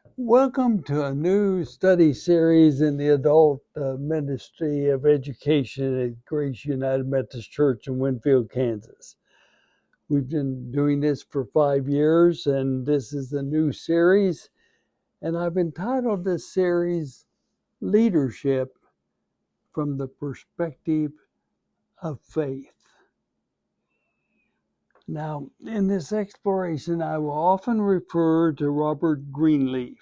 Welcome to a new study series in the adult ministry of education at Grace United Methodist Church in Winfield, Kansas. We've been doing this for 5 years, and this is a new series. And I've entitled this series Leadership from the Perspective of Faith. Now, in this exploration, I will often refer to Robert Greenleaf,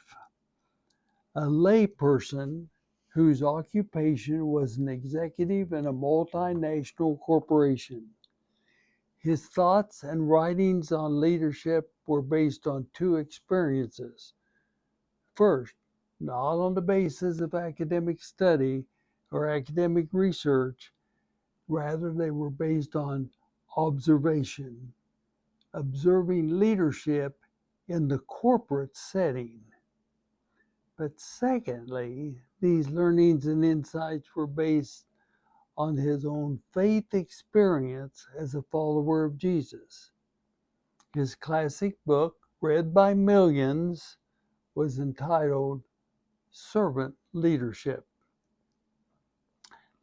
a layperson whose occupation was an executive in a multinational corporation. His thoughts and writings on leadership were based on two experiences. First, not on the basis of academic study or academic research, rather, they were based on observation, observing leadership in the corporate setting. But secondly, these learnings and insights were based on his own faith experience as a follower of Jesus. His classic book, read by millions, was entitled Servant Leadership.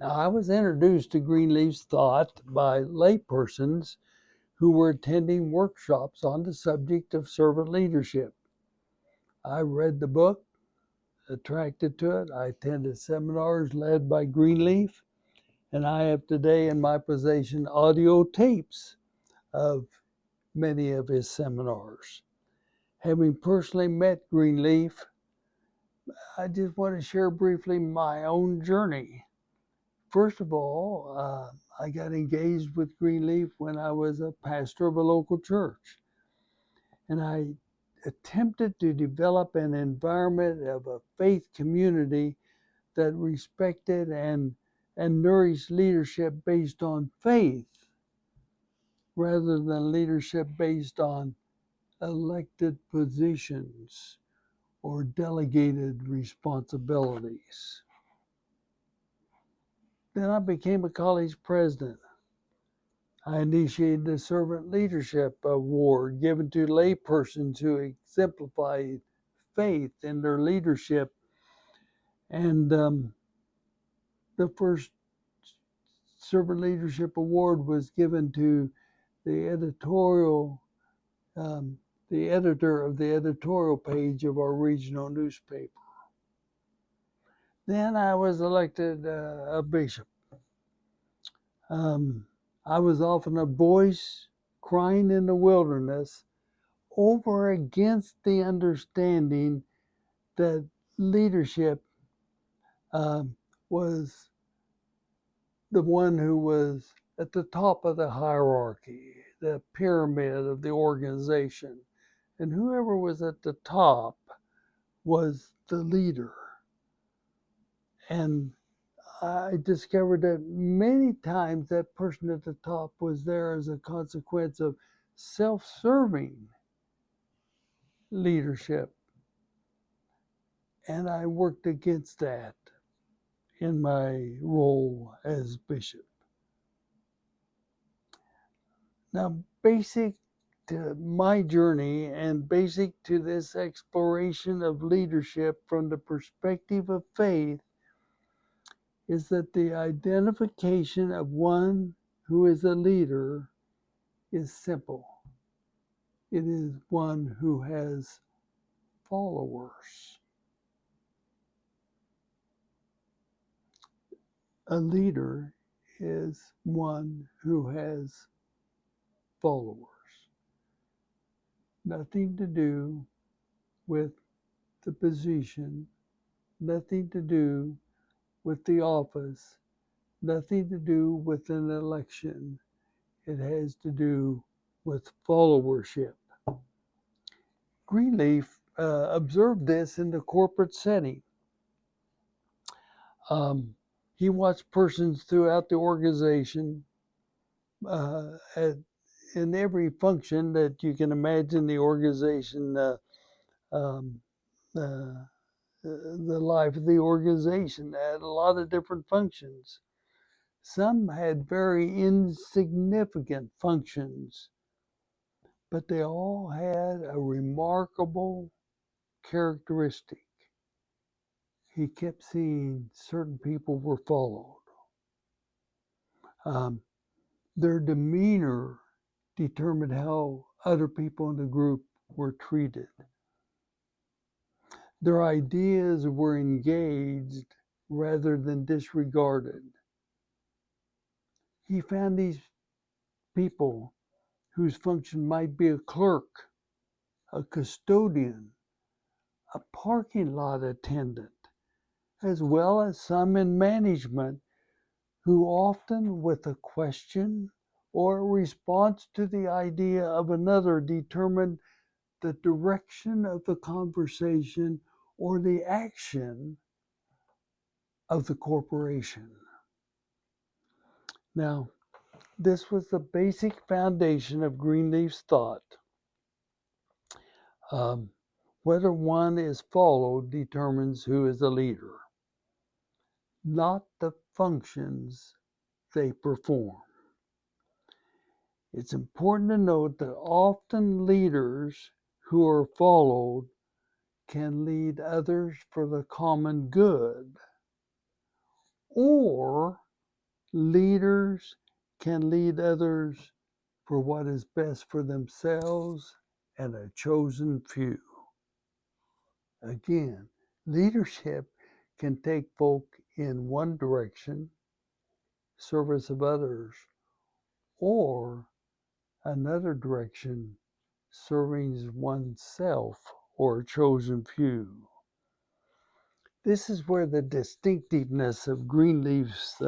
Now, I was introduced to Greenleaf's thought by laypersons who were attending workshops on the subject of servant leadership. I read the book, attracted to it. I attended seminars led by Greenleaf, and I have today in my possession audio tapes of many of his seminars. Having personally met Greenleaf, I just want to share briefly my own journey. First of all, I got engaged with Greenleaf when I was a pastor of a local church, and I attempted to develop an environment of a faith community that respected and nourished leadership based on faith rather than leadership based on elected positions or delegated responsibilities. Then I became a college president. I initiated the Servant Leadership Award given to laypersons who exemplify faith in their leadership. And the first Servant Leadership Award was given to the the editor of the editorial page of our regional newspaper. Then I was elected a bishop. I was often a voice crying in the wilderness over against the understanding that leadership was the one who was at the top of the hierarchy, the pyramid of the organization. And whoever was at the top was the leader. And I discovered that many times that person at the top was there as a consequence of self-serving leadership. And I worked against that in my role as bishop. Now, basic to my journey and basic to this exploration of leadership from the perspective of faith is that the identification of one who is a leader is simple. It is one who has followers. A leader is one who has followers. Nothing to do with the position, nothing to do with the office, nothing to do with an election. It has to do with followership. Greenleaf observed this in the corporate setting. He watched persons throughout the organization in every function that you can imagine the organization, um, uh, the life of the organization had a lot of different functions. Some had very insignificant functions, but they all had a remarkable characteristic. He kept seeing certain people were followed. Their demeanor determined how other people in the group were treated. Their ideas were engaged rather than disregarded. He found these people whose function might be a clerk, a custodian, a parking lot attendant, as well as some in management who often, with a question or a response to the idea of another, determined the direction of the conversation or the action of the corporation. Now, this was the basic foundation of Greenleaf's thought. Whether one is followed determines who is a leader, not the functions they perform. It's important to note that often leaders who are followed can lead others for the common good, or leaders can lead others for what is best for themselves and a chosen few. Again, leadership can take folk in one direction, service of others, or another direction, serving oneself or a chosen few. This is where the distinctiveness of Greenleaf's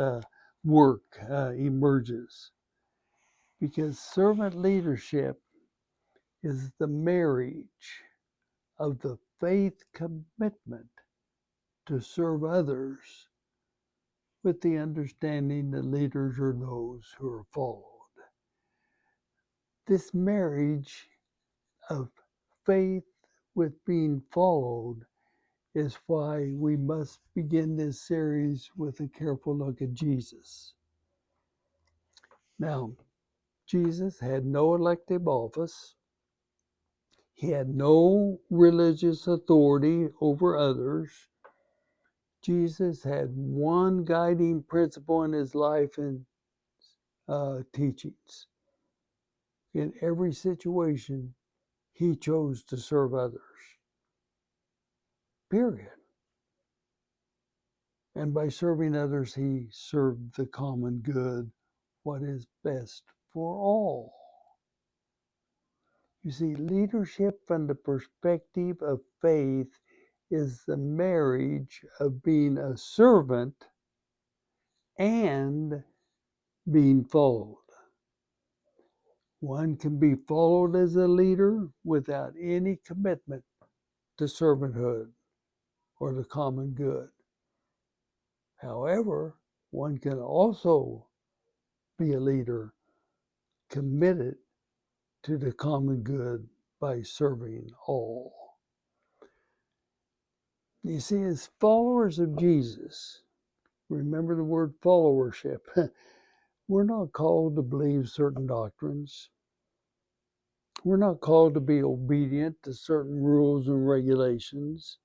work emerges, because servant leadership is the marriage of the faith commitment to serve others with the understanding that leaders are those who are followed. This marriage of faith with being followed is why we must begin this series with a careful look at Jesus. Now, Jesus had no elective office. He had no religious authority over others. Jesus had one guiding principle in his life and teachings. In every situation, he chose to serve others. Period. And by serving others, he served the common good, what is best for all. You see, leadership from the perspective of faith is the marriage of being a servant and being followed. One can be followed as a leader without any commitment to servanthood or the common good. However, one can also be a leader committed to the common good by serving all. You see, as followers of Jesus, remember the word followership. We're not called to believe certain doctrines. We're not called to be obedient to certain rules and regulations.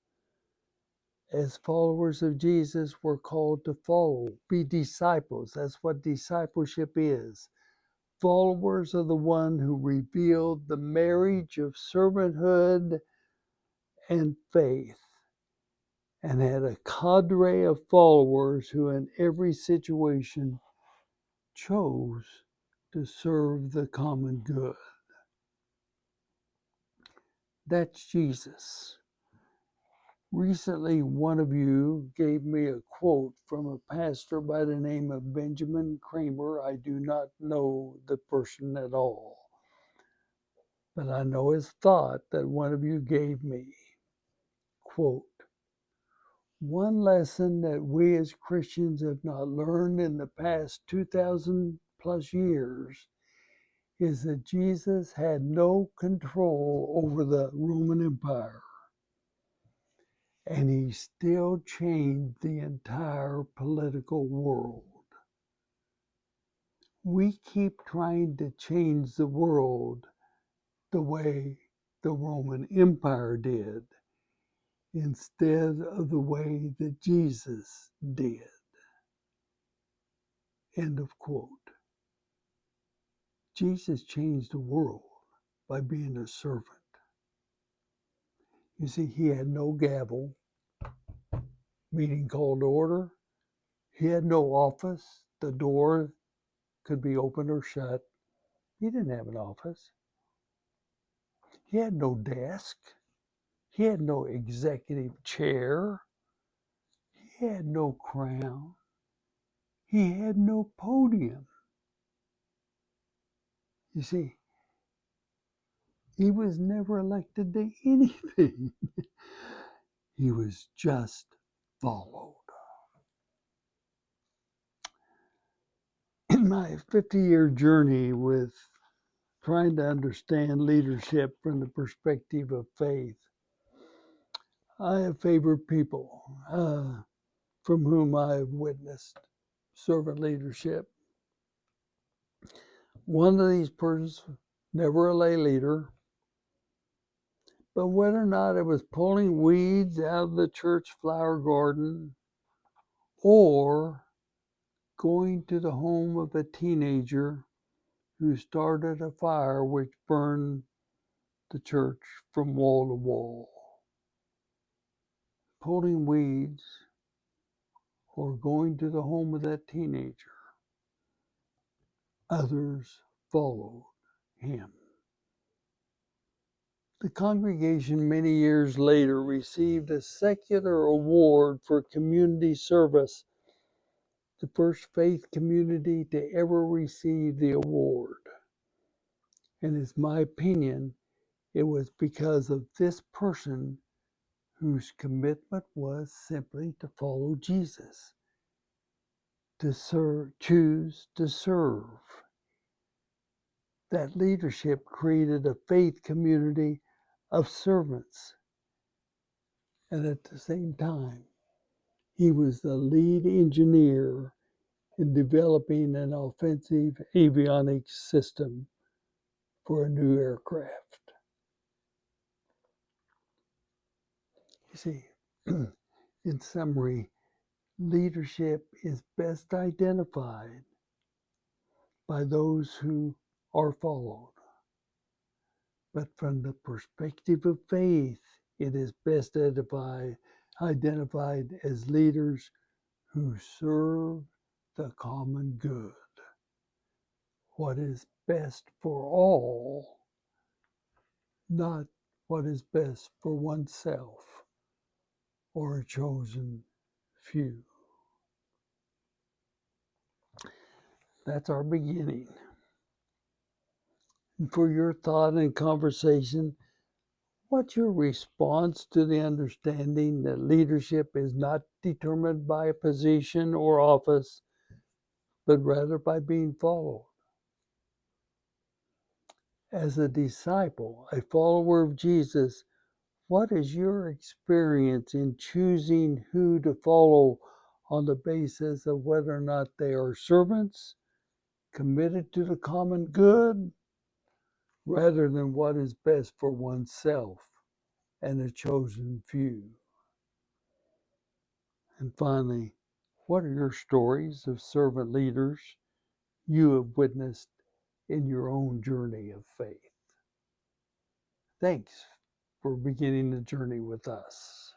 As followers of Jesus, we're called to follow, be disciples. That's what discipleship is. Followers of the one who revealed the marriage of servanthood and faith, and had a cadre of followers who in every situation chose to serve the common good. That's Jesus. Recently, one of you gave me a quote from a pastor by the name of Benjamin Kramer. I do not know the person at all, but I know his thought that one of you gave me. Quote, one lesson that we as Christians have not learned in the past 2,000 plus years is that Jesus had no control over the Roman Empire, and he still changed the entire political world. We keep trying to change the world the way the Roman Empire did, instead of the way that Jesus did. End of quote. Jesus changed the world by being a servant. You see, he had no gavel, meeting called to order. He had no office. The door could be opened or shut. He didn't have an office. He had no desk. He had no executive chair. He had no crown. He had no podium. You see, he was never elected to anything. He was just followed. In my 50-year journey with trying to understand leadership from the perspective of faith, I have favored people from whom I have witnessed servant leadership. One of these persons, never a lay leader, but whether or not it was pulling weeds out of the church flower garden or going to the home of a teenager who started a fire which burned the church from wall to wall. Pulling weeds or going to the home of that teenager, others followed him. The congregation many years later received a secular award for community service, the first faith community to ever receive the award. And it's my opinion, it was because of this person whose commitment was simply to follow Jesus, to serve, choose to serve. That leadership created a faith community of servants. And at the same time, he was the lead engineer in developing an offensive avionics system for a new aircraft. You see, in summary, leadership is best identified by those who are followed. But from the perspective of faith, it is best identified as leaders who serve the common good. What is best for all, not what is best for oneself or a chosen few. That's our beginning. And for your thought and conversation, what's your response to the understanding that leadership is not determined by a position or office, but rather by being followed? As a disciple, a follower of Jesus, what is your experience in choosing who to follow on the basis of whether or not they are servants, committed to the common good, rather than what is best for oneself and a chosen few? And finally, what are your stories of servant leaders you have witnessed in your own journey of faith? Thanks for beginning the journey with us.